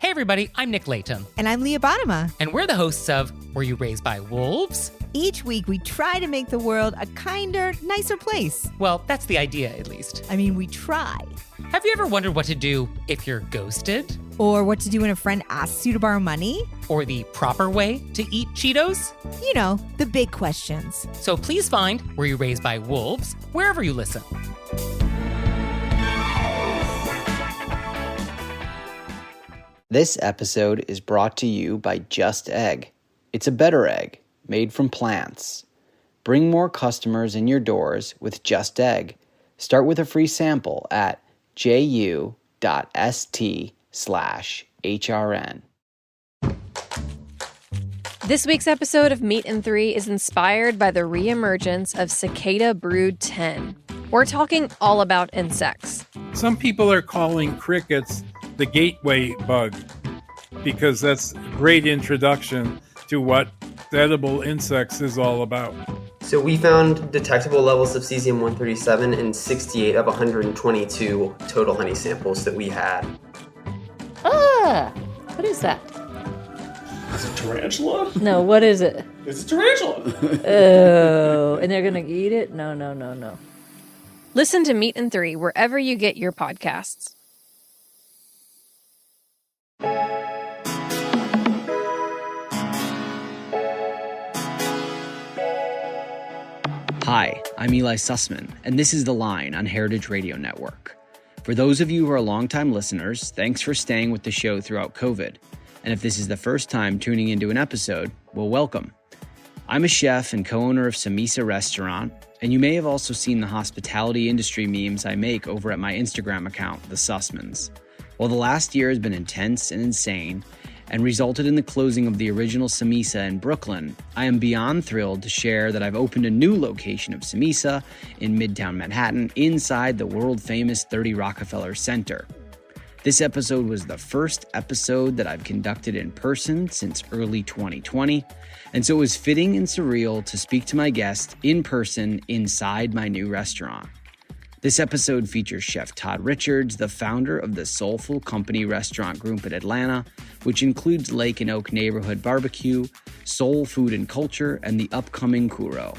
Hey everybody, I'm Nick Layton. And I'm Leah Bottima. And we're the hosts of Were You Raised by Wolves? Each week we try to make the world a kinder, nicer place. Well, that's the idea, at least. I mean, we try. Have you ever wondered what to do if you're ghosted? Or what to do when a friend asks you to borrow money? Or the proper way to eat Cheetos? You know, the big questions. So please find Were You Raised by Wolves wherever you listen. This episode is brought to you by Just Egg. It's a better egg, made from plants. Bring more customers in your doors with Just Egg. Start with a free sample at ju.st/HRN. This week's episode of Meat and Three is inspired by the reemergence of cicada brood 10. We're talking all about insects. Some people are calling crickets the gateway bug because that's a great introduction to what edible insects is all about. So we found detectable levels of cesium-137 in 68 of 122 total honey samples that we had. What is that? Is it tarantula? No, what is it? It's a tarantula. Oh, and they're going to eat it? No. Listen to Meat and Three wherever you get your podcasts. Hi, I'm Eli Sussman, and this is The Line on Heritage Radio Network. For those of you who are longtime listeners, thanks for staying with the show throughout COVID. And if this is the first time tuning into an episode, well, welcome. I'm a chef and co-owner of Samesa restaurant, and you may have also seen the hospitality industry memes I make over at my Instagram account, The Sussmans. While the last year has been intense and insane, and resulted in the closing of the original Samesa in Brooklyn, I am beyond thrilled to share that I've opened a new location of Samesa in Midtown Manhattan inside the world-famous 30 Rockefeller Center. This episode was the first episode that I've conducted in person since early 2020, and so it was fitting and surreal to speak to my guest in person inside my new restaurant. This episode features Chef Todd Richards, the founder of the Soulful Company restaurant group in Atlanta, which includes Lake and Oak Neighborhood Barbecue, Soul Food and Culture, and the upcoming Kuro.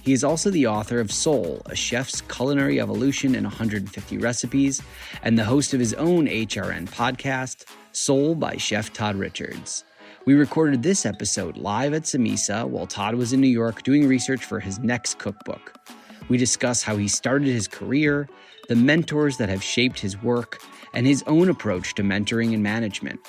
He is also the author of Soul, a chef's culinary evolution in 150 recipes, and the host of his own HRN podcast, Soul by Chef Todd Richards. We recorded this episode live at Samesa while Todd was in New York doing research for his next cookbook. We discuss how he started his career, the mentors that have shaped his work, and his own approach to mentoring and management.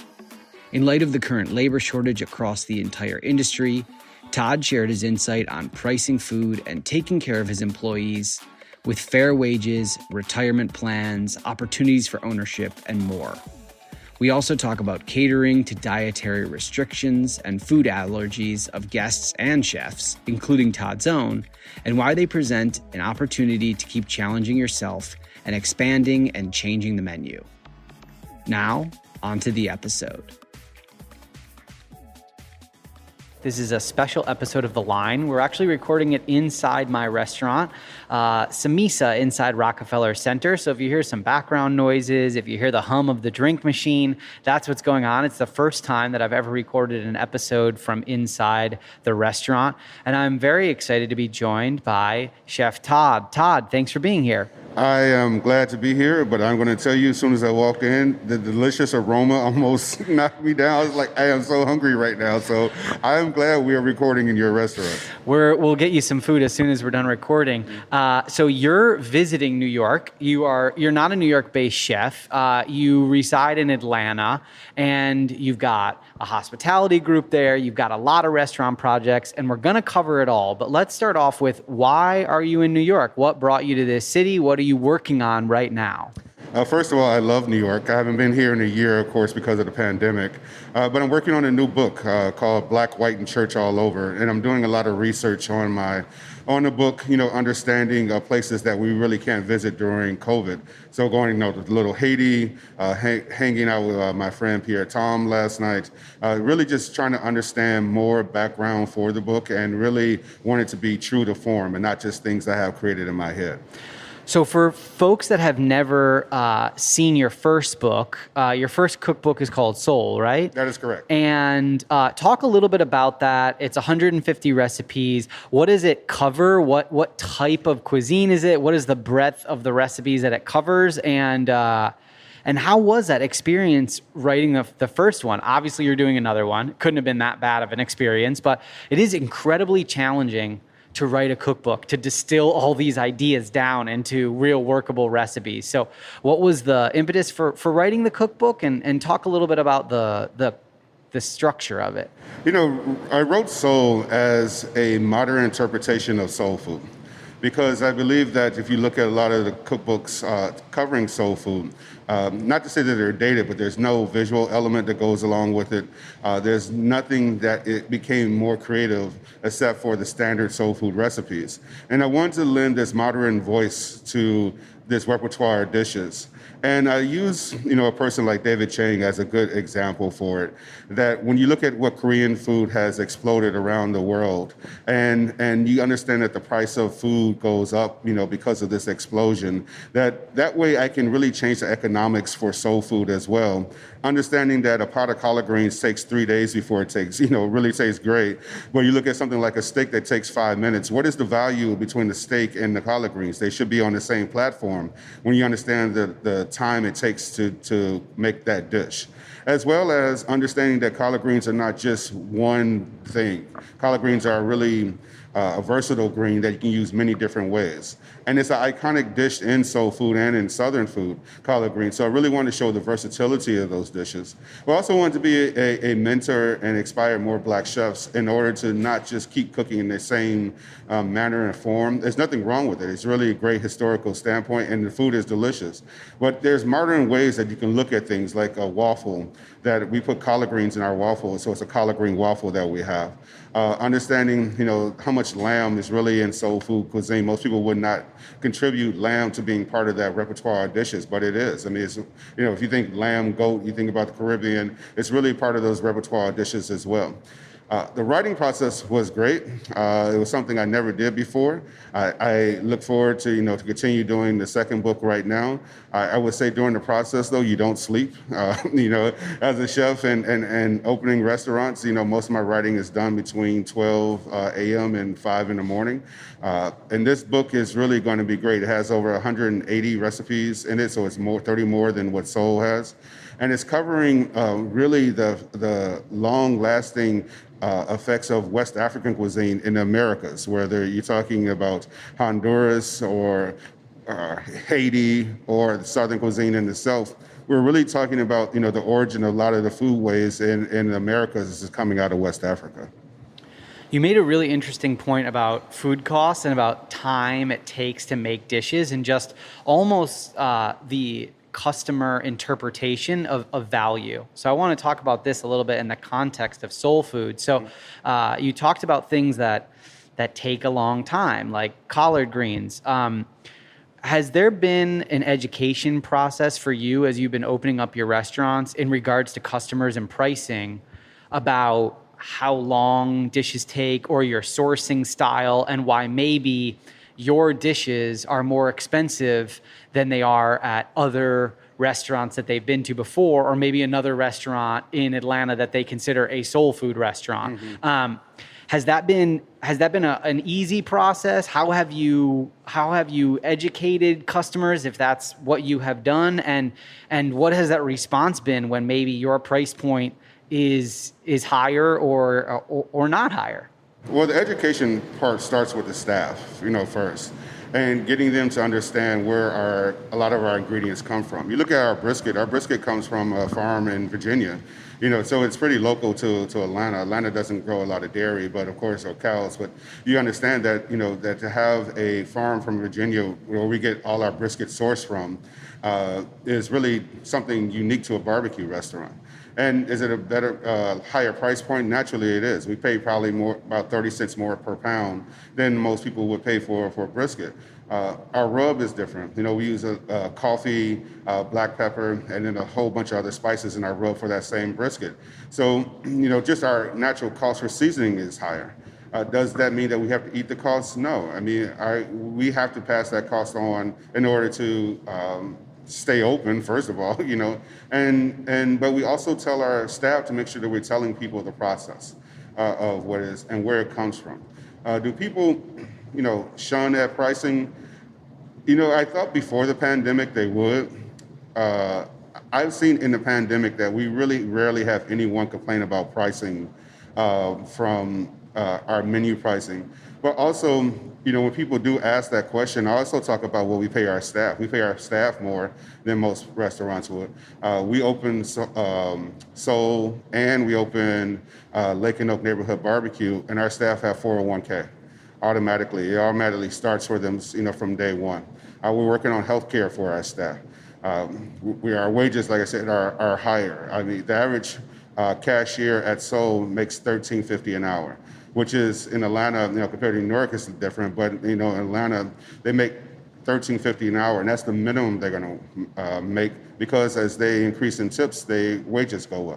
In light of the current labor shortage across the entire industry, Todd shared his insight on pricing food and taking care of his employees with fair wages, retirement plans, opportunities for ownership, and more. We also talk about catering to dietary restrictions and food allergies of guests and chefs, including Todd's own, and why they present an opportunity to keep challenging yourself and expanding and changing the menu. Now, on to the episode. This is a special episode of The Line. We're actually recording it inside my restaurant, Samesa, inside Rockefeller Center. So if you hear some background noises, if you hear the hum of the drink machine, that's what's going on. It's the first time that I've ever recorded an episode from inside the restaurant. And I'm very excited to be joined by Chef Todd. Todd, thanks for being here. I am glad to be here, but I'm going to tell you, as soon as I walked in, the delicious aroma almost knocked me down. I was like, I am so hungry right now. So I am glad we are recording in your restaurant. We'll get you some food as soon as we're done recording. So you're visiting New York. You're not a New York-based chef. You reside in Atlanta, and you've got a hospitality group there. You've got a lot of restaurant projects, and we're going to cover it all. But let's start off with, why are you in New York? What brought you to this city? What are you working on right now? First of all, I love New York. I haven't been here in a year, of course, because of the pandemic. But I'm working on a new book called Black, White, and Church All Over. And I'm doing a lot of research on the book, understanding places that we really can't visit during COVID. So going, to Little Haiti, hanging out with my friend Pierre Tom last night, really just trying to understand more background for the book and really want it to be true to form and not just things I have created in my head. So for folks that have never seen your first book, your first cookbook is called Soul, right? That is correct. And talk a little bit about that. It's 150 recipes. What does it cover? What type of cuisine is it? What is the breadth of the recipes that it covers? And how was that experience writing the first one? Obviously, you're doing another one. Couldn't have been that bad of an experience, but it is incredibly challenging to write a cookbook, to distill all these ideas down into real workable recipes. So what was the impetus for writing the cookbook, and talk a little bit about the structure of it? You know, I wrote Soul as a modern interpretation of soul food, because I believe that if you look at a lot of the cookbooks covering soul food, not to say that they're dated, but there's no visual element that goes along with it. There's nothing that it became more creative except for the standard soul food recipes. And I wanted to lend this modern voice to this repertoire of dishes. And I use, a person like David Chang as a good example for it, that when you look at what Korean food has exploded around the world, and you understand that the price of food goes up, because of this explosion, that way I can really change the economics for soul food as well. Understanding that a pot of collard greens takes 3 days before it takes, really tastes great. But you look at something like a steak that takes 5 minutes. What is the value between the steak and the collard greens? They should be on the same platform when you understand the time it takes to make that dish. As well as understanding that collard greens are not just one thing. Collard greens are really a versatile green that you can use many different ways. And it's an iconic dish in soul food and in Southern food, collard greens. So I really wanted to show the versatility of those dishes. We also wanted to be a mentor and inspire more Black chefs in order to not just keep cooking in the same manner and form. There's nothing wrong with it. It's really a great historical standpoint, and the food is delicious. But there's modern ways that you can look at things, like a waffle, that we put collard greens in our waffle, so it's a collard green waffle that we have. Understanding, how much lamb is really in soul food cuisine. Most people would not contribute lamb to being part of that repertoire of dishes, but it is. I mean, it's, if you think lamb, goat, you think about the Caribbean, it's really part of those repertoire dishes as well. The writing process was great. It was something I never did before. I look forward to, to continue doing the second book right now. I would say during the process, though, you don't sleep. As a chef and opening restaurants, most of my writing is done between 12 a.m. and 5 in the morning. And this book is really going to be great. It has over 180 recipes in it, so it's 30 more than what Soul has. And it's covering really the long-lasting effects of West African cuisine in the Americas, whether you're talking about Honduras or Haiti or the Southern cuisine in the South. We're really talking about, the origin of a lot of the foodways in the Americas is coming out of West Africa. You made a really interesting point about food costs and about time it takes to make dishes, and just almost the customer interpretation of value. So I want to talk about this a little bit in the context of soul food. So you talked about things that take a long time, like collard greens. Has there been an education process for you as you've been opening up your restaurants in regards to customers and pricing about how long dishes take, or your sourcing style, and why maybe your dishes are more expensive than they are at other restaurants that they've been to before, or maybe another restaurant in Atlanta that they consider a soul food restaurant? Mm-hmm. Has that been an easy process? How have you educated customers, if that's what you have done, and what has that response been when maybe your price point is higher or not higher? Well, the education part starts with the staff, first, and getting them to understand where a lot of our ingredients come from. You look at our brisket. Our brisket comes from a farm in Virginia, so it's pretty local to Atlanta. Atlanta doesn't grow a lot of dairy, but of course, or cows. But you understand that, that to have a farm from Virginia where we get all our brisket sourced from is really something unique to a barbecue restaurant. And is it a better, higher price point? Naturally, it is. We pay probably about 30 cents more per pound than most people would pay for a brisket. Our rub is different. We use a coffee, black pepper, and then a whole bunch of other spices in our rub for that same brisket. So, just our natural cost for seasoning is higher. Does that mean that we have to eat the cost? No. I mean, we have to pass that cost on in order to stay open, first of all, but we also tell our staff to make sure that we're telling people the process of what it is and where it comes from. Do people, shun that pricing? I thought before the pandemic they would. I've seen in the pandemic that we really rarely have anyone complain about pricing from our menu pricing. But also, when people do ask that question, I also talk about what we pay our staff. We pay our staff more than most restaurants would. We open Soul and we open Lake and Oak Neighborhood Barbecue, and our staff have 401k automatically. It automatically starts for them, from day one. We're working on healthcare for our staff. Our wages, like I said, are higher. I mean, the average cashier at Soul makes $13.50 an hour, which is in Atlanta, compared to New York, it's different. But in Atlanta, they make $13.50 an hour, and that's the minimum they're going to make, because as they increase in tips, their wages go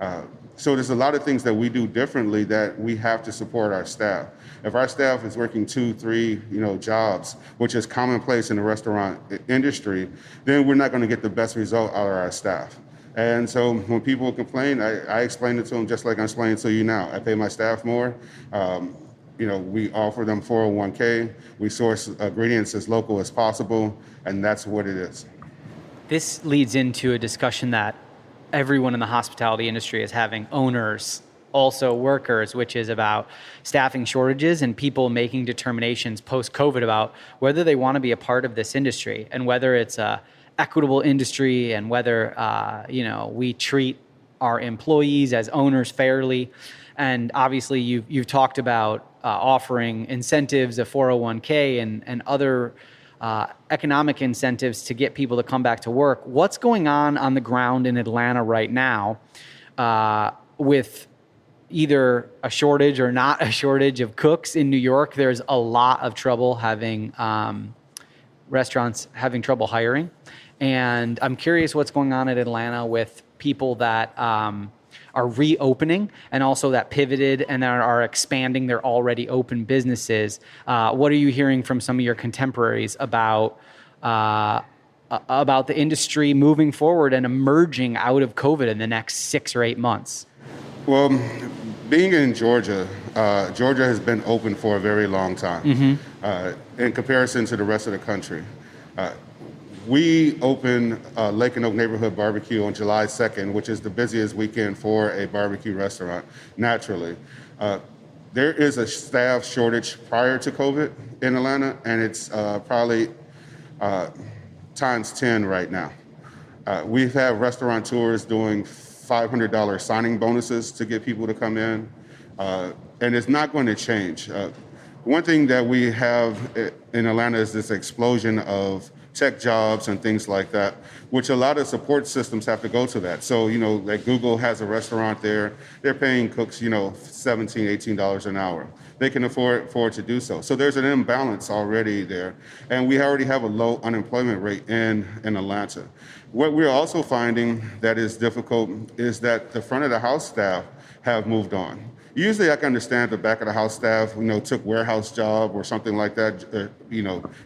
up. So there's a lot of things that we do differently that we have to support our staff. If our staff is working 2, 3, jobs, which is commonplace in the restaurant industry, then we're not going to get the best result out of our staff. And so when people complain, I explain it to them just like I'm explaining to you now. I pay my staff more. We offer them 401k. We source ingredients as local as possible, and that's what it is. This leads into a discussion that everyone in the hospitality industry is having, owners, also workers, which is about staffing shortages and people making determinations post-COVID about whether they want to be a part of this industry and whether it's a equitable industry and whether, we treat our employees as owners fairly. And obviously you've talked about offering incentives, a 401k and other economic incentives to get people to come back to work. What's going on the ground in Atlanta right now with either a shortage or not a shortage of cooks in New York? There's a lot of trouble having restaurants having trouble hiring. And I'm curious what's going on in Atlanta with people that are reopening and also that pivoted and are expanding their already open businesses. What are you hearing from some of your contemporaries about the industry moving forward and emerging out of COVID in the next 6 or 8 months? Well, being in Georgia, Georgia has been open for a very long time in comparison to the rest of the country. We opened Lake and Oak Neighborhood Barbecue on July 2nd, which is the busiest weekend for a barbecue restaurant, naturally. There is a staff shortage prior to COVID in Atlanta, and it's probably times 10 right now. We've had restaurateurs doing $500 signing bonuses to get people to come in, and it's not going to change. One thing that we have in Atlanta is this explosion of tech jobs and things like that, which a lot of support systems have to go to that. So, like Google has a restaurant there, they're paying cooks, $17, $18 an hour. They can afford to do so. So there's an imbalance already there. And we already have a low unemployment rate in Atlanta. What we're also finding that is difficult is that the front of the house staff have moved on. Usually I can understand the back of the house staff, took warehouse job or something like that,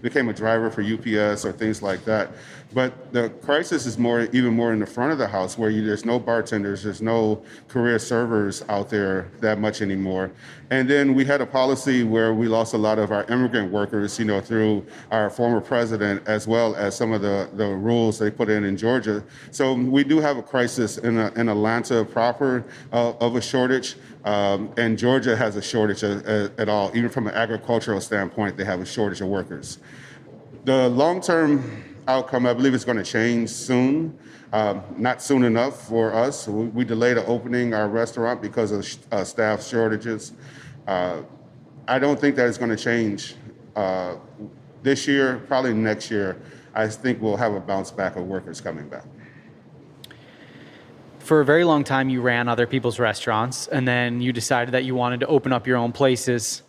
became a driver for UPS or things like that. But the crisis is even more in the front of the house where there's no bartenders, there's no career servers out there that much anymore. And then we had a policy where we lost a lot of our immigrant workers, through our former president, as well as some of the rules they put in Georgia. So we do have a crisis in Atlanta proper of a shortage. And Georgia has a shortage at all. Even from an agricultural standpoint, they have a shortage of workers. The long-term outcome, I believe, is going to change soon. Not soon enough for us. We delayed opening our restaurant because of staff shortages. I don't think that it's going to change this year, probably next year. I think we'll have a bounce back of workers coming back. For a very long time, you ran other people's restaurants, and then you decided that you wanted to open up your own places.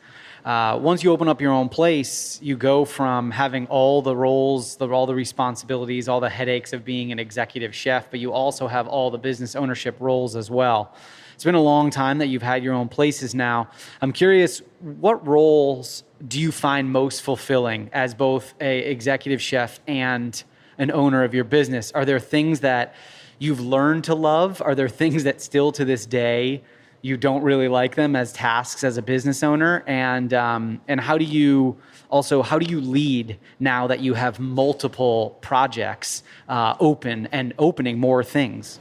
once you open up your own place, you go from having all the roles, all the responsibilities, all the headaches of being an executive chef, but you also have all the business ownership roles as well. It's been a long time that you've had your own places now. I'm curious, what roles do you find most fulfilling as both a executive chef and an owner of your business? Are there things that you've learned to love? Are there things that still to this day you don't really like them as tasks as a business owner? And how do you lead now that you have multiple projects open and opening more things?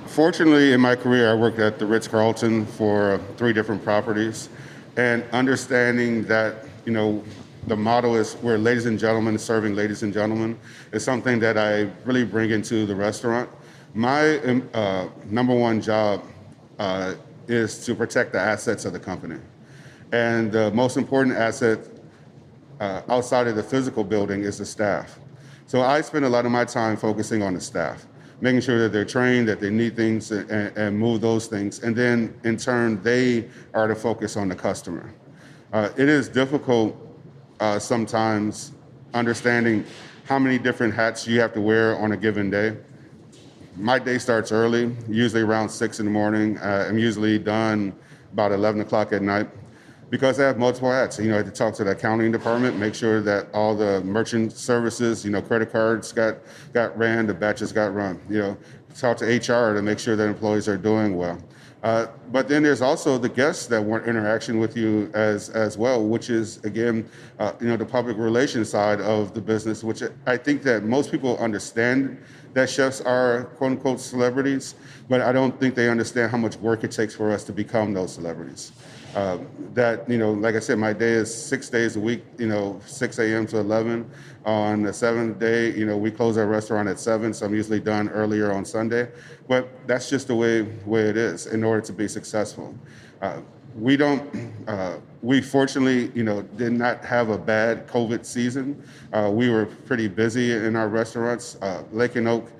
Fortunately, in my career, I worked at the Ritz-Carlton for 3 different properties, and understanding that, the motto is we're ladies and gentlemen serving ladies and gentlemen is something that I really bring into the restaurant. My number one job is to protect the assets of the company. And the most important asset outside of the physical building is the staff. So I spend a lot of my time focusing on the staff, making sure that they're trained, that they need things and move those things. And then in turn, they are to focus on the customer. It is difficult sometimes understanding how many different hats you have to wear on a given day. My day starts early, usually around 6 in the morning. I'm usually done about 11 o'clock at night because I have multiple hats. I have to talk to the accounting department, make sure that all the merchant services, credit cards got ran, the batches got run. Talk to HR to make sure that employees are doing well. But then there's also the guests that want interaction with you as well, which is, again, the public relations side of the business, which I think that most people understand that chefs are quote unquote celebrities, but I don't think they understand how much work it takes for us to become those celebrities. Like I said, my day is 6 days a week, 6 a.m. to 11. On the 7th day, we close our restaurant at 7, so I'm usually done earlier on Sunday. But that's just the way it is in order to be successful. We fortunately, did not have a bad COVID season. We were pretty busy in our restaurants. Lake and Oak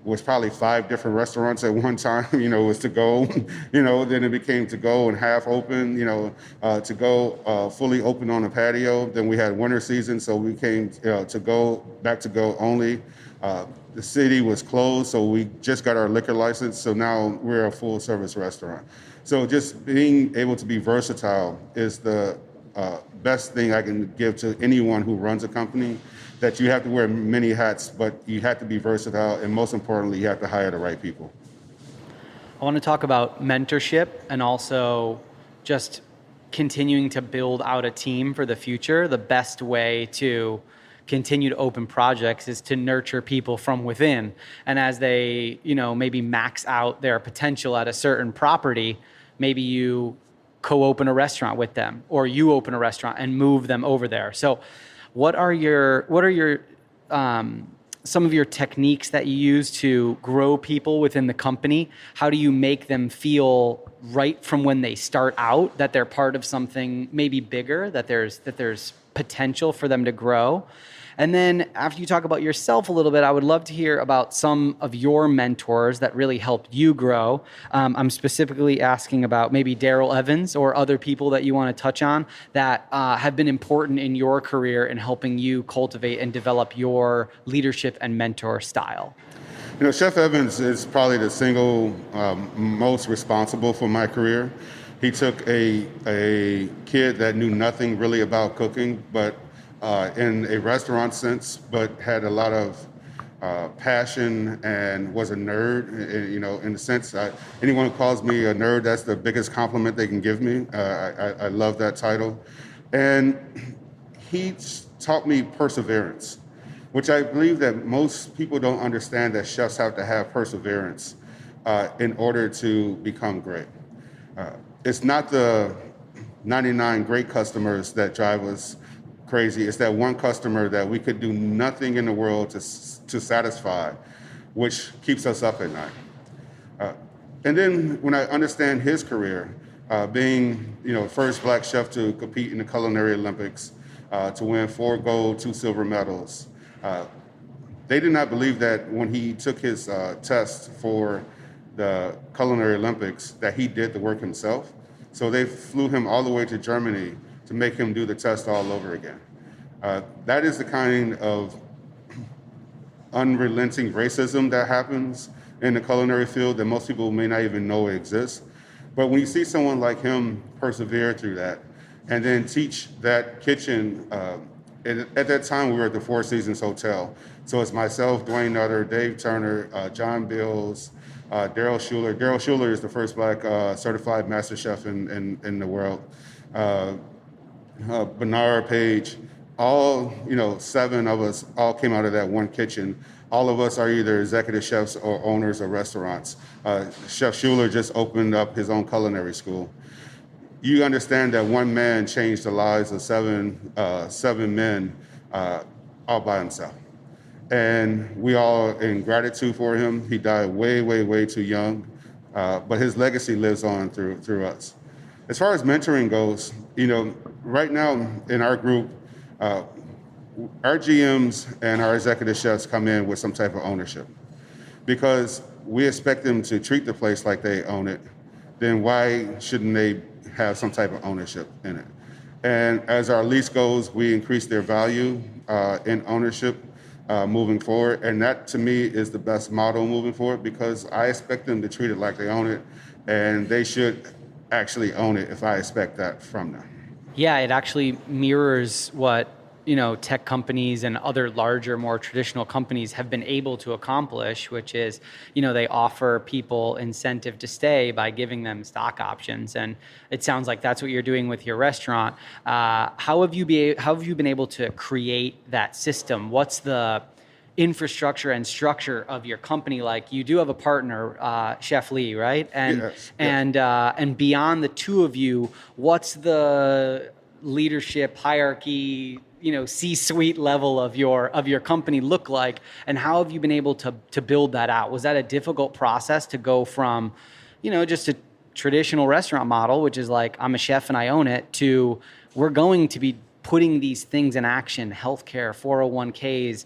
was probably 5 different restaurants at one time, was to go, then it became to go and half open, to go fully open on a patio. Then we had winter season, so we came to go, back to go only. The city was closed, so we just got our liquor license. So now we're a full service restaurant. So just being able to be versatile is the best thing I can give to anyone who runs a company, that you have to wear many hats, but you have to be versatile, and most importantly, you have to hire the right people. I want to talk about mentorship and also just continuing to build out a team for the future. The best way to continue to open projects is to nurture people from within. And as they, maybe max out their potential at a certain property, maybe you co-open a restaurant with them, or you open a restaurant and move them over there. So what are your some of your techniques that you use to grow people within the company? How do you make them feel right from when they start out that they're part of something maybe bigger, that there's potential for them to grow? And then after you talk about yourself a little bit, I would love to hear about some of your mentors that really helped you grow. I'm specifically asking about maybe Daryl Evans or other people that you want to touch on that have been important in your career in helping you cultivate and develop your leadership and mentor style. Chef Evans is probably the single most responsible for my career. He took a kid that knew nothing really about cooking, but in a restaurant sense, but had a lot of passion and was a nerd, in the sense anyone who calls me a nerd, that's the biggest compliment they can give me. I love that title. And he taught me perseverance, which I believe that most people don't understand, that chefs have to have perseverance in order to become great. It's not the 99 great customers that drive us crazy. It's that one customer that we could do nothing in the world to satisfy, which keeps us up at night. And then when I understand his career, being first Black chef to compete in the Culinary Olympics, to win 4 gold, 2 silver medals, they did not believe that when he took his test for the Culinary Olympics that he did the work himself. So they flew him all the way to Germany to make him do the test all over again. That is the kind of unrelenting racism that happens in the culinary field that most people may not even know exists. But when you see someone like him persevere through that and then teach that kitchen, at that time we were at the Four Seasons Hotel. So it's myself, Dwayne Nutter, Dave Turner, John Bills, Daryl Schuler. Daryl Schuler is the first Black certified master chef in the world. Bernard Page, all, 7 of us all came out of that one kitchen. All of us are either executive chefs or owners of restaurants. Chef Schuler just opened up his own culinary school. You understand that one man changed the lives of seven men all by himself. And we all in gratitude for him. He died way, way, way too young, but his legacy lives on through us. As far as mentoring goes, right now in our group, our GMs and our executive chefs come in with some type of ownership because we expect them to treat the place like they own it. Then why shouldn't they have some type of ownership in it? And as our lease goes, we increase their value in ownership moving forward. And that to me is the best model moving forward because I expect them to treat it like they own it, and they should actually own it if I expect that from them. Yeah, it actually mirrors what tech companies and other larger, more traditional companies have been able to accomplish, which is, they offer people incentive to stay by giving them stock options. And it sounds like that's what you're doing with your restaurant. How have you been able to create that system? What's the infrastructure and structure of your company? Like, you do have a partner, Chef Lee, right? And yes. And beyond the two of you, what's the leadership hierarchy, C-suite level of your company look like, and how have you been able to build that out? Was that a difficult process to go from, just a traditional restaurant model, which is like, I'm a chef and I own it, to we're going to be putting these things in action, healthcare, 401ks,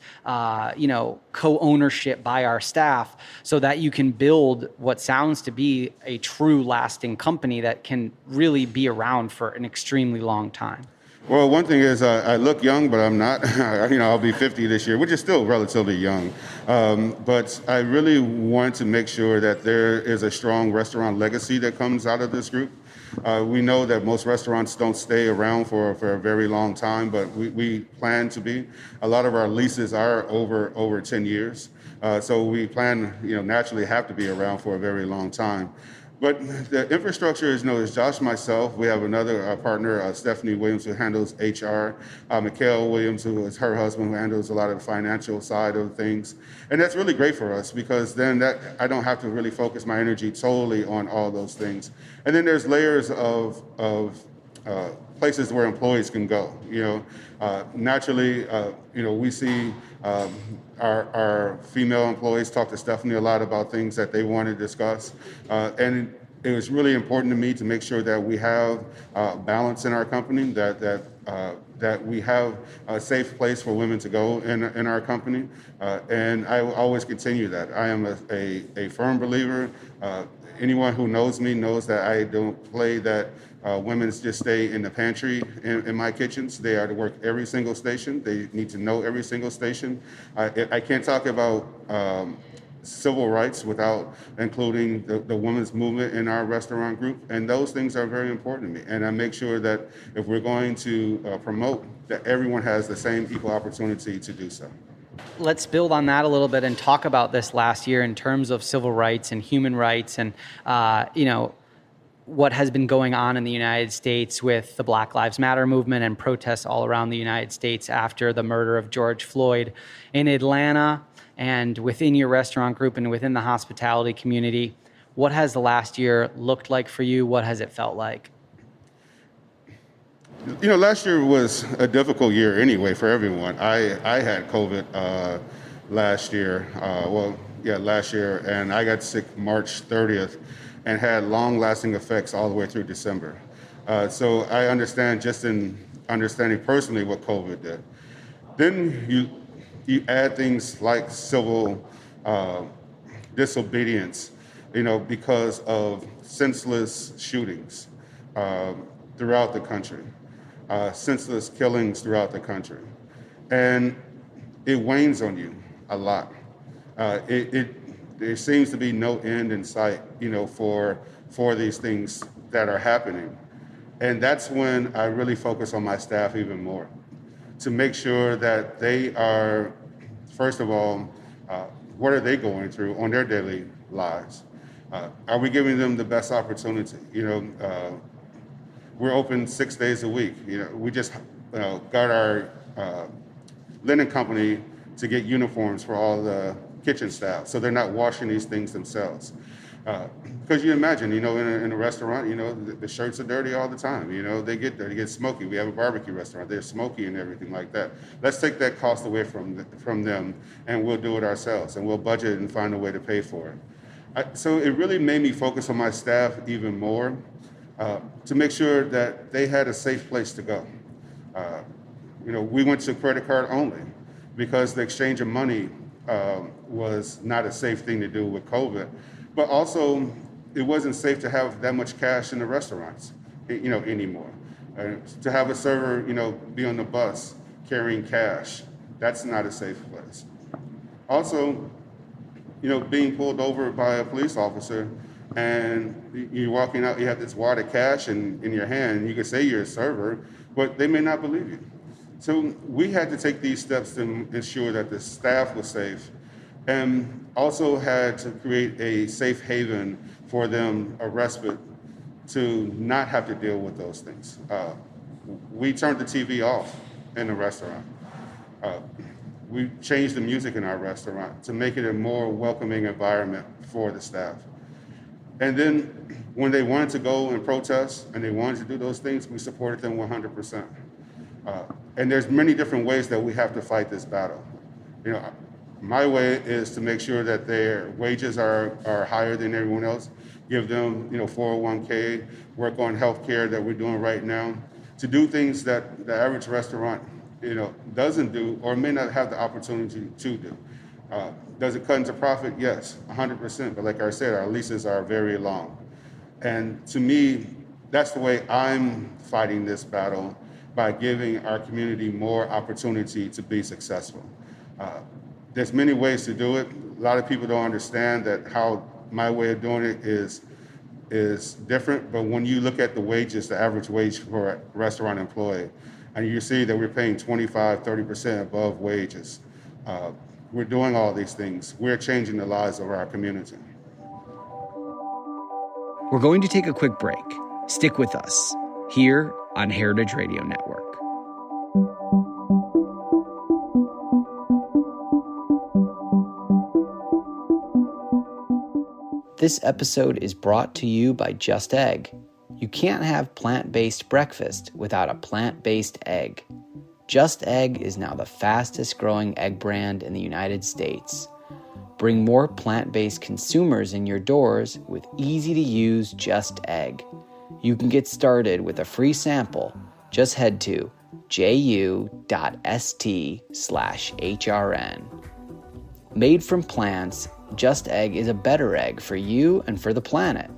co-ownership by our staff, so that you can build what sounds to be a true lasting company that can really be around for an extremely long time? Well, one thing is I look young, but I'm not. I'll be 50 this year, which is still relatively young. But I really want to make sure that there is a strong restaurant legacy that comes out of this group. We know that most restaurants don't stay around for a very long time, but we plan to be. A lot of our leases are over 10 years. So we plan, naturally have to be around for a very long time. But the infrastructure is Josh, myself. We have another partner, Stephanie Williams, who handles HR. Mikhail Williams, who is her husband, who handles a lot of the financial side of things. And that's really great for us because then I don't have to really focus my energy solely on all those things. And then there's layers of places where employees can go. Naturally, we see our female employees talk to Stephanie a lot about things that they want to discuss. And it was really important to me to make sure that we have balance in our company, that we have a safe place for women to go in our company. And I will always continue that. I am a firm believer. Anyone who knows me knows that I don't play that women just stay in the pantry in my kitchens. They are to work every single station. They need to know every single station. I can't talk about civil rights without including the women's movement in our restaurant group. And those things are very important to me. And I make sure that if we're going to promote, that everyone has the same equal opportunity to do so. Let's build on that a little bit and talk about this last year in terms of civil rights and human rights and, what has been going on in the United States with the Black Lives Matter movement and protests all around the United States after the murder of George Floyd. In Atlanta and within your restaurant group and within the hospitality community, what has the last year looked like for you? What has it felt like? Last year was a difficult year anyway for everyone. I had COVID last year, last year, and I got sick March 30th and had long-lasting effects all the way through December. So I understand, just in understanding personally what COVID did. Then you add things like civil disobedience, because of senseless shootings throughout the country. senseless killings throughout the country. And it wanes on you a lot. There seems to be no end in sight, for these things that are happening. And that's when I really focus on my staff even more, to make sure that they are, first of all, what are they going through on their daily lives? Are we giving them the best opportunity? We're open 6 days a week. We just got our linen company to get uniforms for all the kitchen staff, so they're not washing these things themselves. Because you imagine, in a restaurant, the shirts are dirty all the time. They get dirty, they get smoky. We have a barbecue restaurant; they're smoky and everything like that. Let's take that cost away from them, and we'll do it ourselves, and we'll budget and find a way to pay for it. So it really made me focus on my staff even more, to make sure that they had a safe place to go. We went to credit card only because the exchange of money was not a safe thing to do with COVID, but also it wasn't safe to have that much cash in the restaurants, anymore. To have a server, be on the bus carrying cash, that's not a safe place. Also, being pulled over by a police officer and you're walking out, you have this wad of cash in your hand, and you can say you're a server, but they may not believe you. So we had to take these steps to ensure that the staff was safe, and also had to create a safe haven for them, a respite, to not have to deal with those things. We turned the TV off in the restaurant. We changed the music in our restaurant to make it a more welcoming environment for the staff. And then when they wanted to go and protest and they wanted to do those things, we supported them 100%. And there's many different ways that we have to fight this battle. My way is to make sure that their wages are higher than everyone else, give them, 401k, work on healthcare that we're doing right now, to do things that the average restaurant, doesn't do or may not have the opportunity to do. Does it cut into profit? Yes, 100%. But like I said, our leases are very long. And to me, that's the way I'm fighting this battle, by giving our community more opportunity to be successful. There's many ways to do it. A lot of people don't understand that how my way of doing it is different. But when you look at the wages, the average wage for a restaurant employee, and you see that we're paying 25, 30% above wages, we're doing all these things. We're changing the lives of our community. We're going to take a quick break. Stick with us here on Heritage Radio Network. This episode is brought to you by Just Egg. You can't have plant-based breakfast without a plant-based egg. Just Egg is now the fastest growing egg brand in the United States. Bring more plant-based consumers in your doors with easy-to-use Just Egg. You can get started with a free sample. Just head to ju.st/HRN. Made from plants, Just Egg is a better egg for you and for the planet.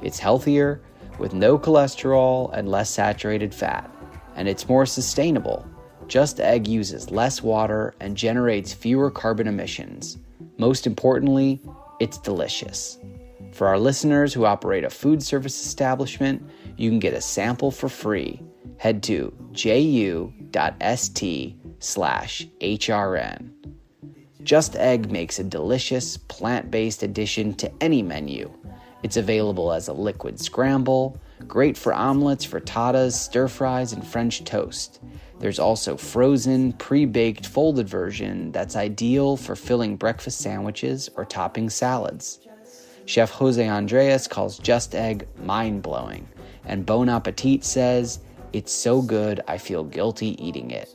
It's healthier, with no cholesterol and less saturated fat, and it's more sustainable. Just Egg uses less water and generates fewer carbon emissions. Most importantly, it's delicious. For our listeners who operate a food service establishment, you can get a sample for free. Head to ju.st/HRN. Just Egg makes a delicious, plant-based addition to any menu. It's available as a liquid scramble, great for omelets, frittatas, stir-fries, and French toast. There's also frozen, pre-baked, folded version that's ideal for filling breakfast sandwiches or topping salads. Chef Jose Andres calls Just Egg mind-blowing, and Bon Appetit says, "It's so good I feel guilty eating it."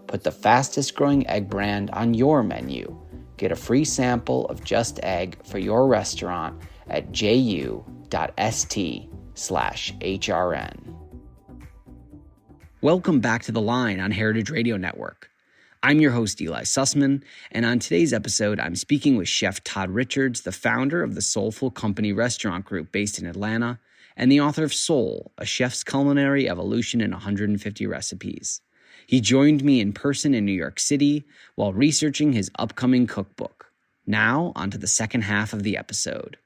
Put the fastest growing egg brand on your menu. Get a free sample of Just Egg for your restaurant at ju.st/HRN. Welcome back to The Line on Heritage Radio Network. I'm your host, Eli Sussman, and on today's episode, I'm speaking with Chef Todd Richards, the founder of the Soulful Company restaurant group based in Atlanta, and the author of Soul, A Chef's Culinary Evolution in 150 Recipes. He joined me in person in New York City while researching his upcoming cookbook. Now, on to the second half of the episode.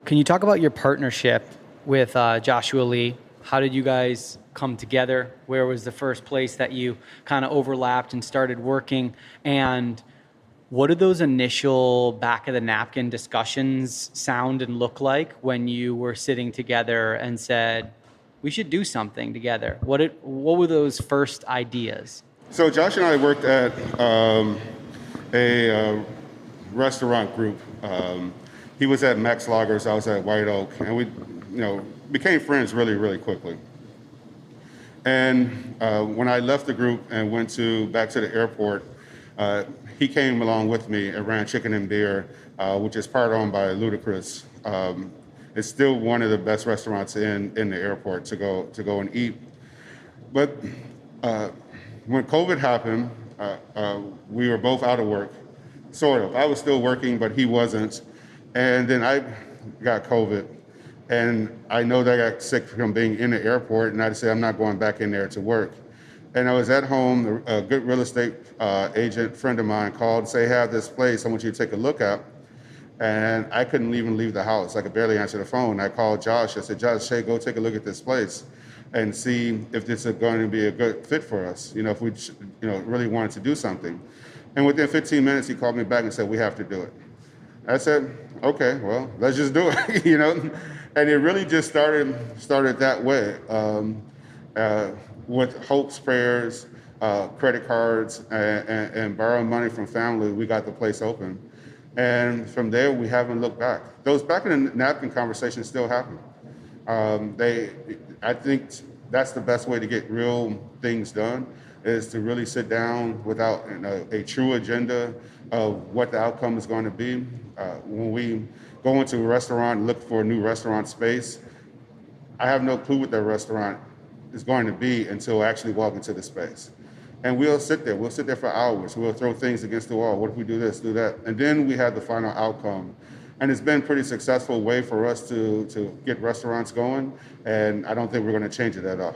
Can you talk about your partnership with Joshua Lee? How did you guys come together? Where was the first place that you kind of overlapped and started working? And what did those initial back of the napkin discussions sound and look like when you were sitting together and said, we should do something together? What were those first ideas? So Josh and I worked at a restaurant group. He was at Max Loggers, I was at White Oak, and we, became friends really, really quickly. And when I left the group and went back to the airport, he came along with me and ran Chicken and Beer, which is part owned by Ludacris. It's still one of the best restaurants in the airport to go and eat. But when COVID happened, we were both out of work, sort of. I was still working, but he wasn't. And then I got COVID. And I know that I got sick from being in the airport, and I said, I'm not going back in there to work. And I was at home, a good real estate agent friend of mine called and said, I have this place I want you to take a look at. And I couldn't even leave the house. I could barely answer the phone. I called Josh. I said, Josh, hey, go take a look at this place and see if this is going to be a good fit for us, if we really wanted to do something. And within 15 minutes, he called me back and said, we have to do it. I said, okay, well, let's just do it, And it really just started that way, with hopes, prayers, credit cards, and borrowing money from family. We got the place open. And from there, we haven't looked back. Those back in the napkin conversations still happen. I think that's the best way to get real things done, is to really sit down without a true agenda of what the outcome is going to be. When we go into a restaurant and look for a new restaurant space, I have no clue what that restaurant is going to be until I actually walk into the space. And we'll sit there for hours. We'll throw things against the wall. What if we do this, do that? And then we have the final outcome. And it's been a pretty successful way for us to get restaurants going. And I don't think we're going to change it at all.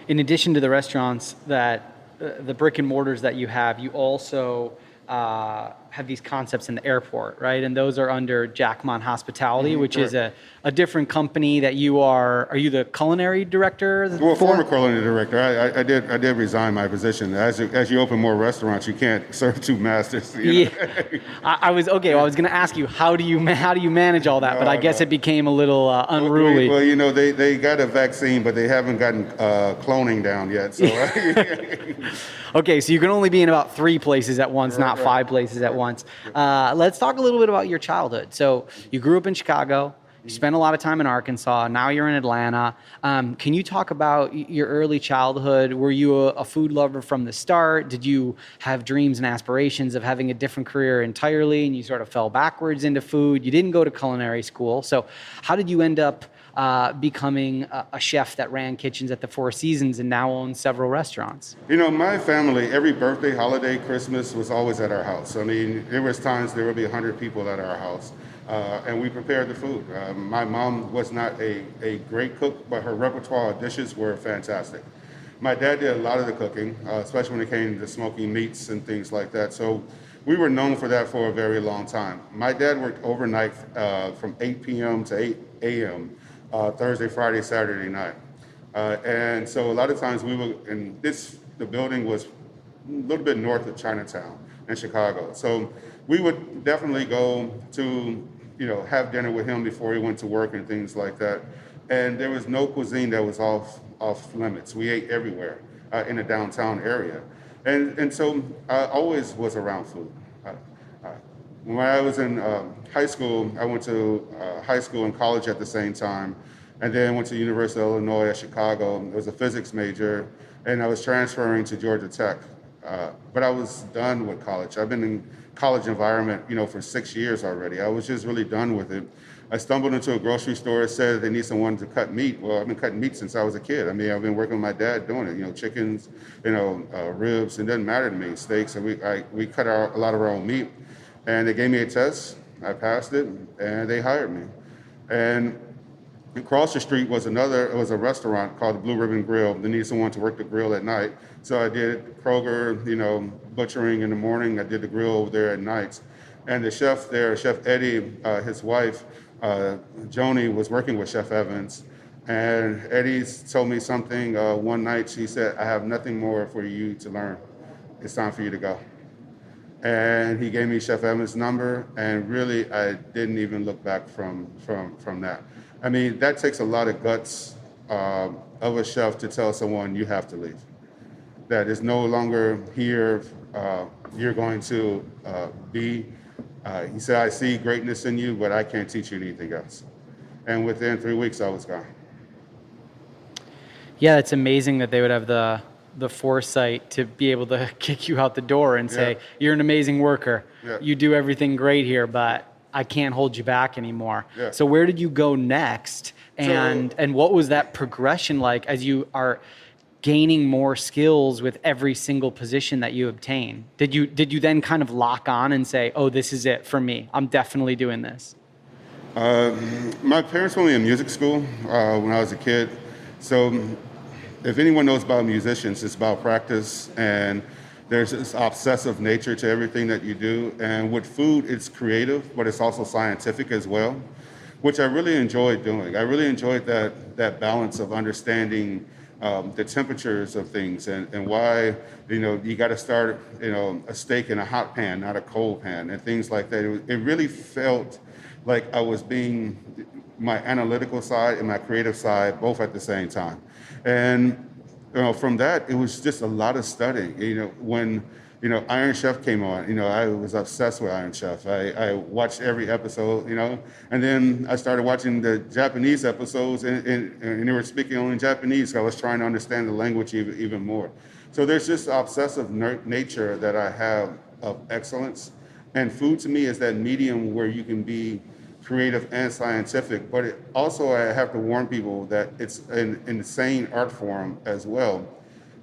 In addition to the restaurants the brick and mortars that you have, you also have these concepts in the airport, right? And those are under Jackmon Hospitality, which is a different company that are you the culinary director? Well, former culinary director. I did resign my position. As you open more restaurants, you can't serve two masters. Yeah. I was going to ask you, how do you manage all that? But I guess it became a little unruly. Well, they got a vaccine, but they haven't gotten cloning down yet. So. Okay, so you can only be in about 3 places at once, not 5 places at once. Let's talk a little bit about your childhood. So you grew up in Chicago. You spent a lot of time in Arkansas. Now you're in Atlanta. Can you talk about your early childhood? Were you a food lover from the start? Did you have dreams and aspirations of having a different career entirely, and you sort of fell backwards into food? You didn't go to culinary school. So how did you end up becoming a chef that ran kitchens at the Four Seasons and now owns several restaurants? My family, every birthday, holiday, Christmas was always at our house. I mean, there was times there would be 100 people at our house. And we prepared the food. My mom was not a great cook, but her repertoire of dishes were fantastic. My dad did a lot of the cooking, especially when it came to smoking meats and things like that. So we were known for that for a very long time. My dad worked overnight from 8 p.m. to 8 a.m., Thursday, Friday, Saturday night. And so a lot of times the building was a little bit north of Chinatown in Chicago. So we would definitely go to have dinner with him before he went to work and things like that. And there was no cuisine that was off limits. We ate everywhere in the downtown area. And so I always was around food. When I was in high school, I went to high school and college at the same time, and then went to University of Illinois at Chicago. I was a physics major, and I was transferring to Georgia Tech. But I was done with college. I've been in college environment, for 6 years already. I was just really done with it. I stumbled into a grocery store, said they need someone to cut meat. Well, I've been cutting meat since I was a kid. I mean, I've been working with my dad doing it, chickens, ribs. It doesn't matter to me, steaks. And we cut a lot of our own meat. And they gave me a test. I passed it, and they hired me. And across the street was a restaurant called the Blue Ribbon Grill. They needed someone to work the grill at night. So I did Kroger, butchering in the morning. I did the grill over there at nights. And the chef there, Chef Eddie, his wife, Joni, was working with Chef Evans. And Eddie told me something one night. She said, I have nothing more for you to learn. It's time for you to go. And he gave me Chef Evans' number, and really, I didn't even look back from that. I mean, that takes a lot of guts of a chef to tell someone you have to leave. That is no longer here, you're going to be. He said, I see greatness in you, but I can't teach you anything else. And within 3 weeks, I was gone. Yeah, it's amazing that they would have the foresight to be able to kick you out the door and say, you're an amazing worker. Yeah. You do everything great here, but I can't hold you back anymore. Yeah. So where did you go next? And what was that progression like as you are gaining more skills with every single position that you obtain? Did you then kind of lock on and say, oh, this is it for me. I'm definitely doing this? My parents put me in music school when I was a kid. So if anyone knows about musicians, it's about practice, and there's this obsessive nature to everything that you do. And with food, it's creative, but it's also scientific as well, which I really enjoyed doing. I really enjoyed that balance of understanding the temperatures of things and why, you got to start, a steak in a hot pan, not a cold pan, and things like that. It really felt like I was being my analytical side and my creative side both at the same time. And from that, it was just a lot of studying. When Iron Chef came on, I was obsessed with Iron Chef. I watched every episode, and then I started watching the Japanese episodes, and they were speaking only Japanese, so I was trying to understand the language even more. So there's this obsessive nature that I have of excellence, and food to me is that medium where you can be creative and scientific, but also I have to warn people that it's an insane art form as well,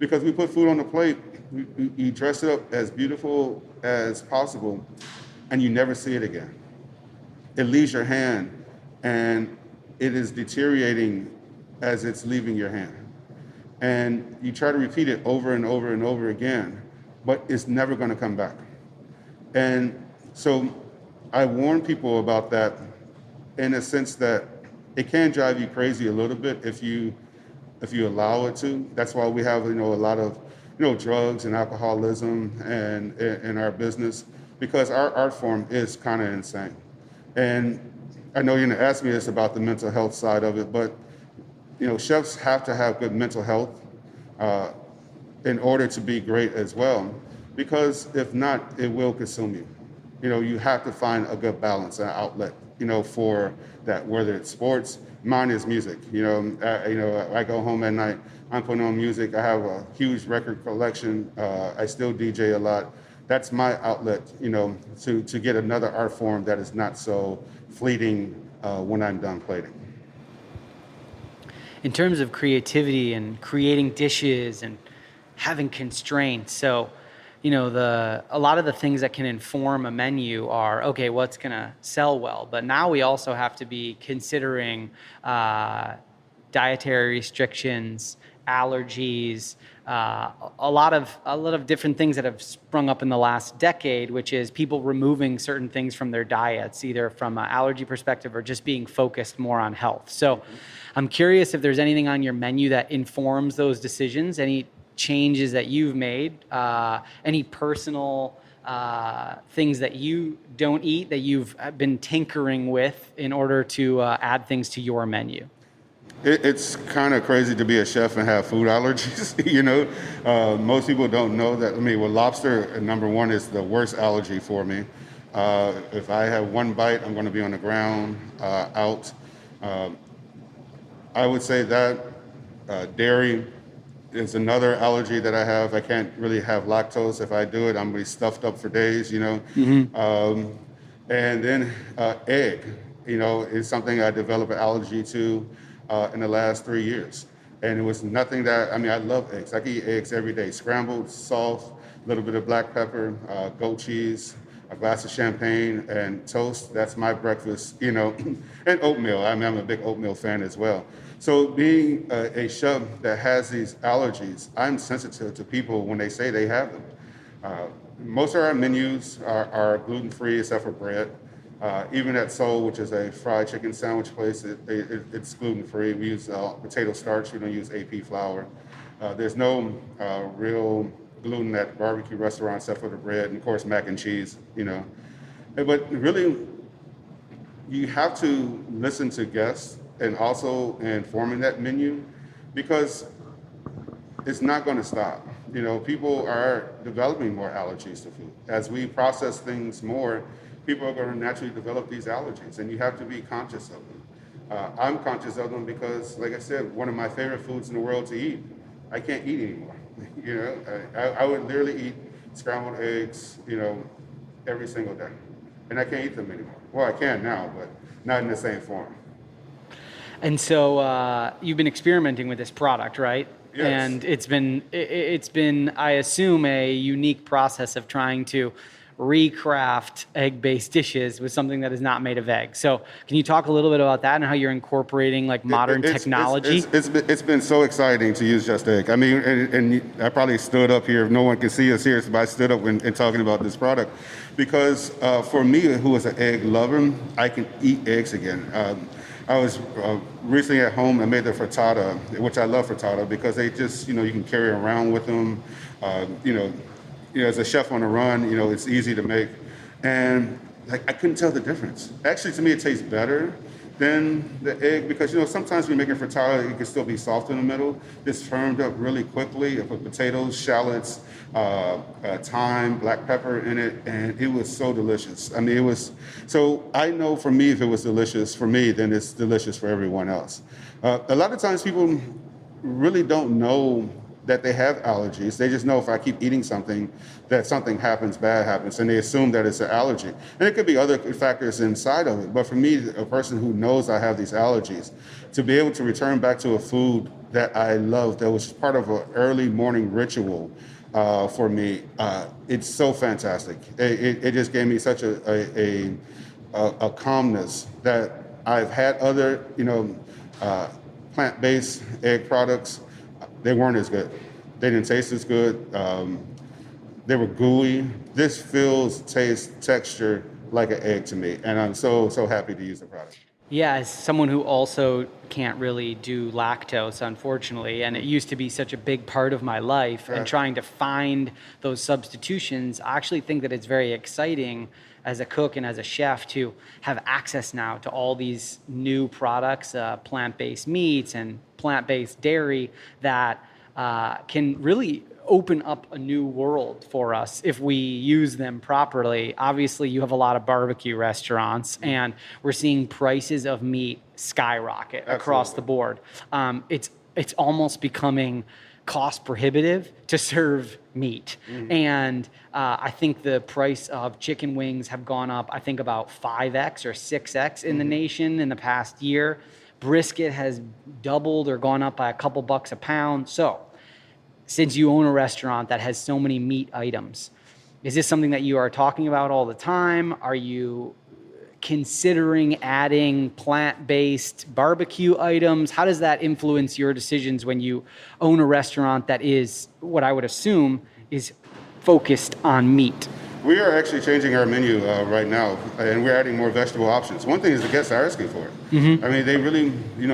because we put food on the plate, you dress it up as beautiful as possible, and you never see it again. It leaves your hand, and it is deteriorating as it's leaving your hand. And you try to repeat it over and over and over again, but it's never going to come back. And so I warn people about that, in a sense that it can drive you crazy a little bit if you allow it to. That's why we have a lot of drugs and alcoholism and in our business, because our art form is kind of insane. And I know you're going to ask me this about the mental health side of it, but chefs have to have good mental health in order to be great as well, because if not, it will consume you. You have to find a good balance and outlet, for that, whether it's sports. Mine is music. I go home at night, I'm putting on music. I have a huge record collection. I still DJ a lot. That's my outlet, to get another art form that is not so fleeting when I'm done plating. In terms of creativity and creating dishes and having constraints, so a lot of the things that can inform a menu are, okay, what's going to sell well? But now we also have to be considering dietary restrictions, allergies, a lot of different things that have sprung up in the last decade, which is people removing certain things from their diets, either from an allergy perspective or just being focused more on health. So I'm curious if there's anything on your menu that informs those decisions, any changes that you've made, any personal things that you don't eat that you've been tinkering with in order to add things to your menu? It's kind of crazy to be a chef and have food allergies. Most people don't know that. Lobster, number one, is the worst allergy for me. If I have one bite, I'm going to be on the ground, out. I would say that dairy is another allergy that I have. I can't really have lactose. If I do it, I'm going to be stuffed up for days, And then egg. It's something I developed an allergy to in the last 3 years. And it was nothing that, I love eggs. I can eat eggs every day, scrambled, soft, a little bit of black pepper, goat cheese, a glass of champagne, and toast. That's my breakfast, and oatmeal. I'm a big oatmeal fan as well. So being a chef that has these allergies, I'm sensitive to people when they say they have them. Most of our menus are gluten-free except for bread. Even at Soul, which is a fried chicken sandwich place, it's gluten-free. We use potato starch. We don't use AP flour. There's no real gluten at barbecue restaurants except for the bread, and of course mac and cheese. But really, you have to listen to guests and also informing that menu, because it's not going to stop. People are developing more allergies to food. As we process things more, people are going to naturally develop these allergies, and you have to be conscious of them. I'm conscious of them because, like I said, one of my favorite foods in the world to eat, I can't eat anymore. I would literally eat scrambled eggs, every single day, and I can't eat them anymore. Well, I can now, but not in the same form. And so you've been experimenting with this product, right? Yes. And it's been, I assume, a unique process of trying to recraft egg-based dishes with something that is not made of eggs. So can you talk a little bit about that and how you're incorporating modern technology? It's been so exciting to use just egg. And I probably stood up here, if no one can see us here, but I stood up and talking about this product because for me, who is an egg lover, I can eat eggs again. I was recently at home. I made the frittata, which I love frittata because they just, you can carry around with them. As a chef on the run, it's easy to make. And I couldn't tell the difference. Actually, to me, it tastes better than the egg because, sometimes when you're making frittata, it can still be soft in the middle. This firmed up really quickly. I put potatoes, shallots, thyme, black pepper in it, and it was so delicious. So I know for me, if it was delicious for me, then it's delicious for everyone else. A lot of times people really don't know that they have allergies. They just know if I keep eating something, that something bad happens, and they assume that it's an allergy. And it could be other factors inside of it. But for me, a person who knows I have these allergies, to be able to return back to a food that I love, that was part of an early morning ritual for me, it's so fantastic. It just gave me such a calmness that I've had other, plant-based egg products. They weren't as good. They didn't taste as good. They were gooey. This feels, tastes, texture like an egg to me, and I'm so happy to use the product. Yeah, as someone who also can't really do lactose, unfortunately, and it used to be such a big part of my life, and trying to find those substitutions, I actually think that it's very exciting as a cook and as a chef to have access now to all these new products, plant-based meats and plant-based dairy that can really open up a new world for us if we use them properly. Obviously, you have a lot of barbecue restaurants, and we're seeing prices of meat skyrocket across the board. It's almost becoming cost prohibitive to serve meat. Mm-hmm. And I think the price of chicken wings have gone up, I think about 5x or 6x in the nation in the past year. Brisket has doubled or gone up by a couple bucks a pound. So since you own a restaurant that has so many meat items, is this something that you are talking about all the time? Are you considering adding plant-based barbecue items? How does that influence your decisions when you own a restaurant that is, what I would assume, is focused on meat? We are actually changing our menu right now, and we're adding more vegetable options. One thing is the guests are asking for it. Mm-hmm. They really,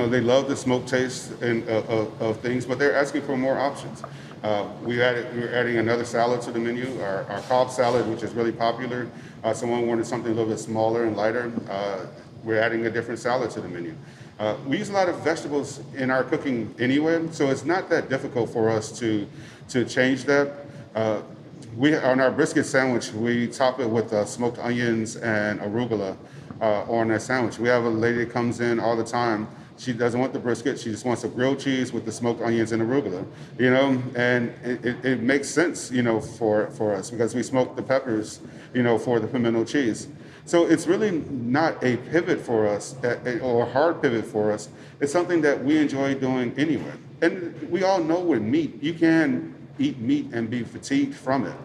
they love the smoked taste of things, but they're asking for more options. We're adding another salad to the menu, our Cobb salad, which is really popular. Someone wanted something a little bit smaller and lighter. We're adding a different salad to the menu. We use a lot of vegetables in our cooking anyway, so it's not that difficult for us to change that. On our brisket sandwich, we top it with smoked onions and arugula on that sandwich. We have a lady that comes in all the time. She doesn't want the brisket. She just wants a grilled cheese with the smoked onions and arugula, and it makes sense, for us because we smoke the peppers, for the pimento cheese. So it's really not a pivot for us or a hard pivot for us. It's something that we enjoy doing anyway. And we all know with meat, you can eat meat and be fatigued from it,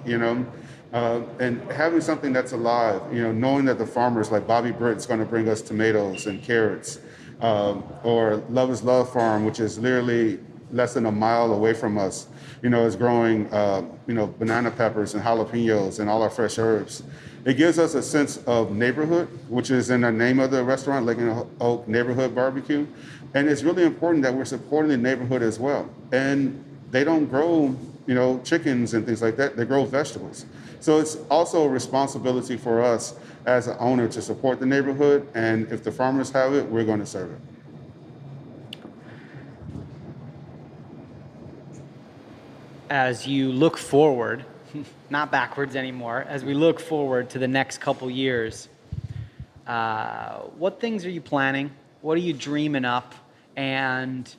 and having something that's alive, knowing that the farmers like Bobby Britt's going to bring us tomatoes and carrots, or Love is Love Farm, which is literally less than a mile away from us, is growing, banana peppers and jalapenos and all our fresh herbs. It gives us a sense of neighborhood, which is in the name of the restaurant, Lincoln Oak Neighborhood Barbecue. And it's really important that we're supporting the neighborhood as well. And they don't grow, chickens and things like that. They grow vegetables. So it's also a responsibility for us as an owner to support the neighborhood. And if the farmers have it, we're going to serve it. As you look forward, not backwards anymore, as we look forward to the next couple years, what things are you planning? What are you dreaming up? And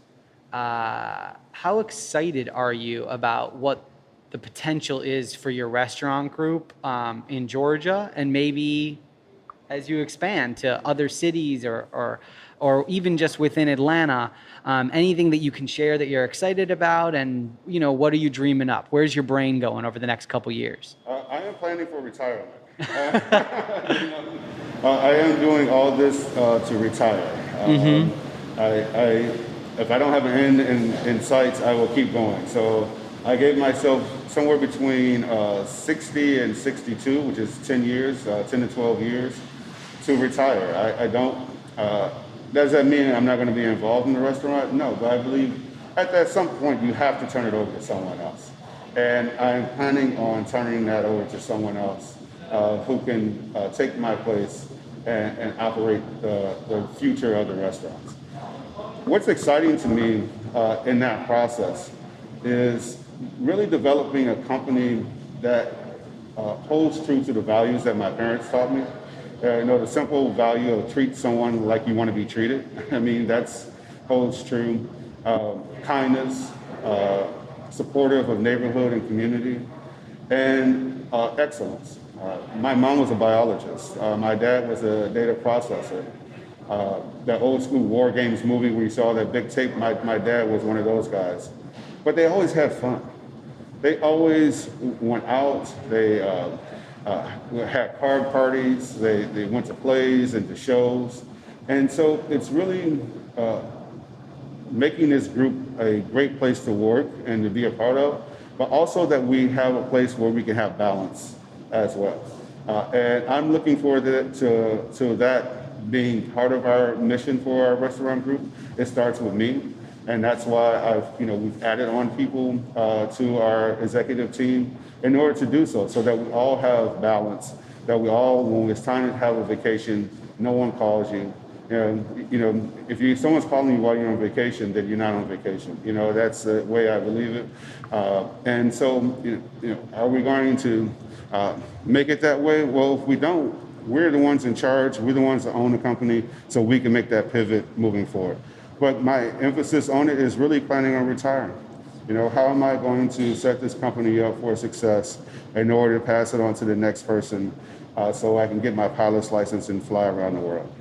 how excited are you about what the potential is for your restaurant group in Georgia, and maybe as you expand to other cities or even just within Atlanta, anything that you can share that you're excited about, and what are you dreaming up? Where's your brain going over the next couple years? I am planning for retirement. I am doing all this to retire. If I don't have an end in sight, I will keep going. So I gave myself somewhere between 60 and 62, which is 10 years, 10 to 12 years, to retire. I don't. Does that mean I'm not going to be involved in the restaurant? No, but I believe at some point you have to turn it over to someone else. And I'm planning on turning that over to someone else who can take my place and operate the future of the restaurants. What's exciting to me in that process is really developing a company that holds true to the values that my parents taught me. The simple value of treat someone like you want to be treated. I mean, that's holds true. Kindness, supportive of neighborhood and community, and excellence. My mom was a biologist. My dad was a data processor. That old school War Games movie where you saw that big tape, my dad was one of those guys. But they always had fun. They always went out. They had card parties, they went to plays and to shows. And so it's really making this group a great place to work and to be a part of, but also that we have a place where we can have balance as well. And I'm looking forward to that being part of our mission for our restaurant group. It starts with me. And that's why we've added on people to our executive team in order to do so that we all have balance, that we all, when it's time to have a vacation, no one calls you. If someone's calling you while you're on vacation, then you're not on vacation. That's the way I believe it. And so, are we going to make it that way? Well, if we don't, we're the ones in charge. We're the ones that own the company, so we can make that pivot moving forward. But my emphasis on it is really planning on retiring. How am I going to set this company up for success in order to pass it on to the next person so I can get my pilot's license and fly around the world?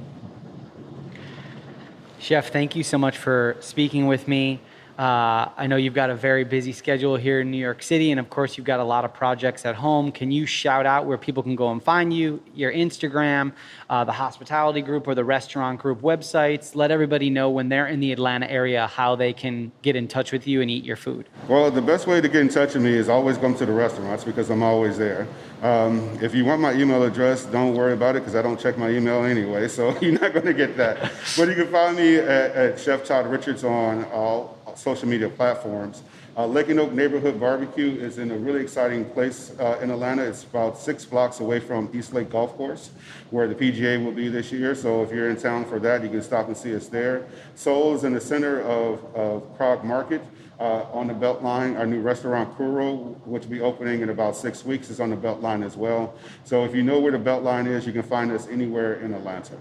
Chef, thank you so much for speaking with me. I know you've got a very busy schedule here in New York City, and of course you've got a lot of projects at home. Can you shout out where people can go and find you, your Instagram, the hospitality group or the restaurant group websites? Let everybody know when they're in the Atlanta area how they can get in touch with you and eat your food. Well, the best way to get in touch with me is always come to the restaurants because I'm always there. If you want my email address, don't worry about it because I don't check my email anyway, so you're not going to get that. But you can find me at Chef Todd Richards on all social media platforms. Lincoln Oak Neighborhood Barbecue is in a really exciting place in Atlanta. It's about 6 blocks away from East Lake Golf Course, where the PGA will be this year. So if you're in town for that, you can stop and see us there. Seoul is in the center of Prague Market. On the Beltline, our new restaurant Kuro, which will be opening in about 6 weeks, is on the Beltline as well. So if you know where the Beltline is, you can find us anywhere in Atlanta.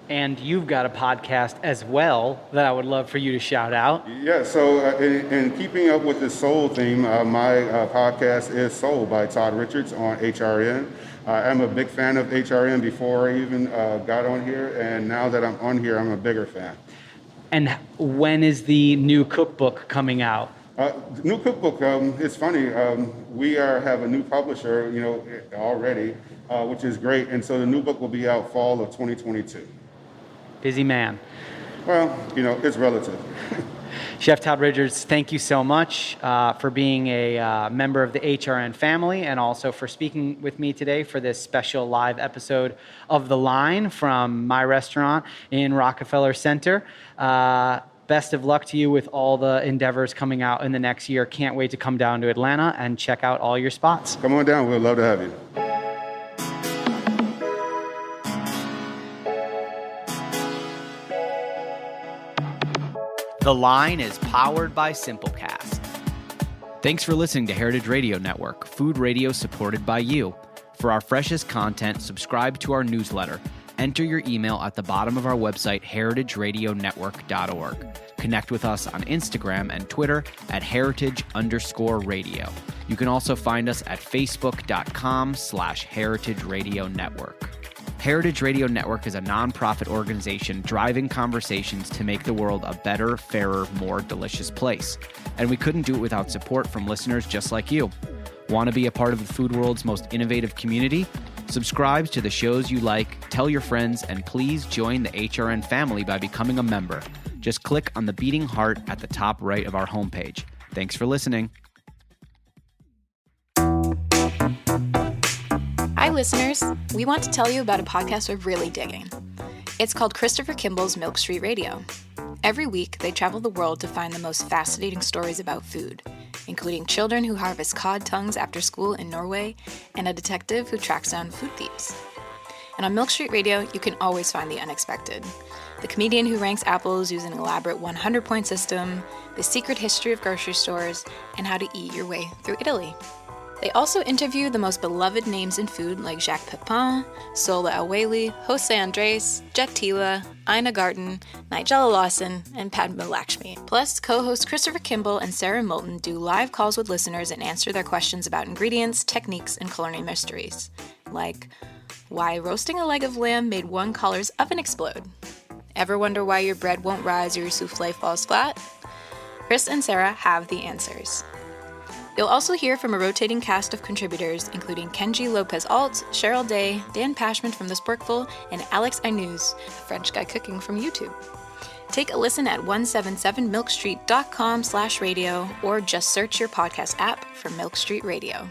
And you've got a podcast as well that I would love for you to shout out. Yeah, so in keeping up with the soul theme, my podcast is Soul by Todd Richards on HRN. I'm a big fan of HRN before I even got on here, and now that I'm on here, I'm a bigger fan. And when is the new cookbook coming out? New cookbook, it's funny, we have a new publisher, already, which is great, and so the new book will be out fall of 2022. Busy man. Well, it's relative. Chef Todd Richards, thank you so much for being a member of the HRN family and also for speaking with me today for this special live episode of The Line from my restaurant in Rockefeller Center. Best of luck to you with all the endeavors coming out in the next year. Can't wait to come down to Atlanta and check out all your spots. Come on down. We'd love to have you. The Line is powered by Simplecast. Thanks for listening to Heritage Radio Network, food radio supported by you. For our freshest content, subscribe to our newsletter. Enter your email at the bottom of our website, heritageradionetwork.org. Connect with us on Instagram and Twitter at heritage_radio. You can also find us at facebook.com/Heritage Radio Network. Heritage Radio Network is a nonprofit organization driving conversations to make the world a better, fairer, more delicious place. And we couldn't do it without support from listeners just like you. Want to be a part of the food world's most innovative community? Subscribe to the shows you like, tell your friends, and please join the HRN family by becoming a member. Just click on the beating heart at the top right of our homepage. Thanks for listening. Hi, listeners. We want to tell you about a podcast we're really digging. It's called Christopher Kimball's Milk Street Radio. Every week, they travel the world to find the most fascinating stories about food, including children who harvest cod tongues after school in Norway and a detective who tracks down food thieves. And on Milk Street Radio, you can always find the unexpected. The comedian who ranks apples using an elaborate 100-point system, the secret history of grocery stores, and how to eat your way through Italy. They also interview the most beloved names in food like Jacques Pepin, Sola El-Whaley, Jose Andres, Jet Tila, Ina Garten, Nigella Lawson, and Padma Lakshmi. Plus, co-hosts Christopher Kimball and Sarah Moulton do live calls with listeners and answer their questions about ingredients, techniques, and culinary mysteries. Like, why roasting a leg of lamb made one caller's oven explode? Ever wonder why your bread won't rise or your souffle falls flat? Chris and Sarah have the answers. You'll also hear from a rotating cast of contributors, including Kenji Lopez-Alt, Cheryl Day, Dan Pashman from The Sporkful, and Alex Ainuz, a French guy cooking from YouTube. Take a listen at 177milkstreet.com/radio or just search your podcast app for Milk Street Radio.